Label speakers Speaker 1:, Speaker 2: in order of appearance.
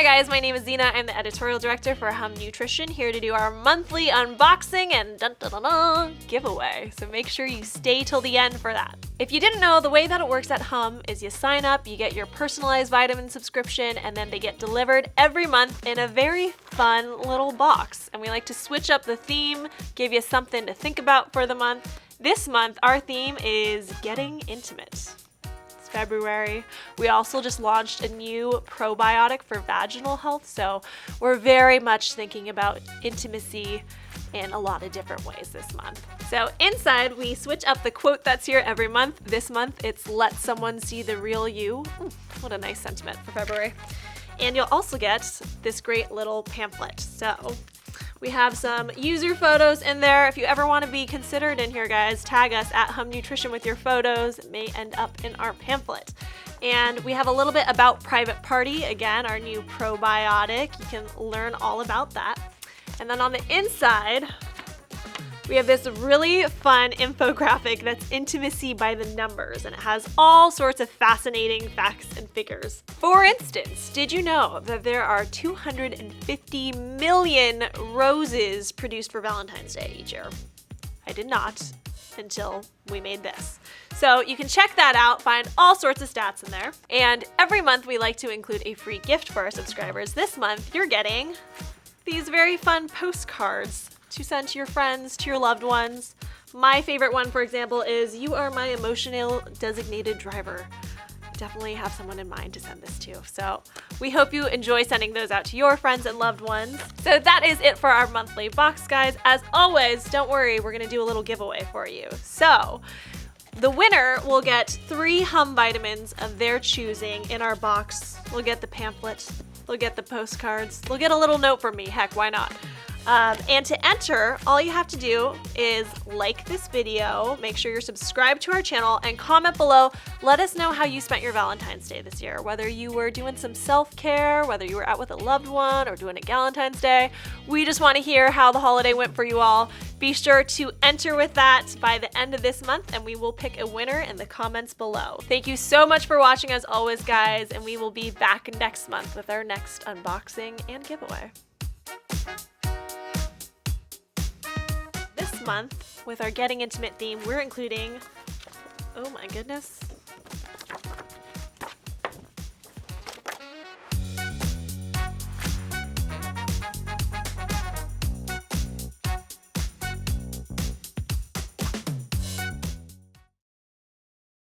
Speaker 1: Hi guys, my name is Zena. I'm the editorial director for Hum Nutrition, here to do our monthly unboxing and dun-dun-dun-dun giveaway. So make sure you stay till the end for that. If you didn't know, the way that it works at Hum is you sign up, you get your personalized vitamin subscription, and then they get delivered every month in a very fun little box. And we like to switch up the theme, give you something to think about for the month. This month, our theme is getting intimate. February. We also just launched a new probiotic for vaginal health, so we're very much thinking about intimacy in a lot of different ways this month. So inside, we switch up the quote that's here every month. This month, it's "Let someone see the real you." Ooh, what a nice sentiment for February. And you'll also get this great little pamphlet. So we have some user photos in there. If you ever want to be considered in here, guys, tag us at Hum Nutrition with your photos. It may end up in our pamphlet. And we have a little bit about Private Party, again, our new probiotic. You can learn all about that. And then on the inside, we have this really fun infographic that's intimacy by the numbers, and it has all sorts of fascinating facts and figures. For instance, did you know that there are 250 million roses produced for Valentine's Day each year? I did not until we made this. So you can check that out, find all sorts of stats in there. And every month we like to include a free gift for our subscribers. This month you're getting these very fun postcards to send to your friends, to your loved ones. My favorite one, for example, is "You are my emotional designated driver." Definitely have someone in mind to send this to. So we hope you enjoy sending those out to your friends and loved ones. So that is it for our monthly box, guys. As always, don't worry, we're gonna do a little giveaway for you. So the winner will get 3 Hum vitamins of their choosing in our box. We'll get the pamphlet, they'll get the postcards, they'll get a little note from me, heck, why not? And to enter, all you have to do is like this video, make sure you're subscribed to our channel, and comment below. Let us know how you spent your Valentine's Day this year, whether you were doing some self-care, whether you were out with a loved one, or doing a Galentine's Day. We just want to hear how the holiday went for you all. Be sure to enter with that by the end of this month, and we will pick a winner in the comments below. Thank you so much for watching as always, guys, and we will be back next month with our next unboxing and giveaway. This month, with our Getting Intimate theme, we're including, oh my goodness,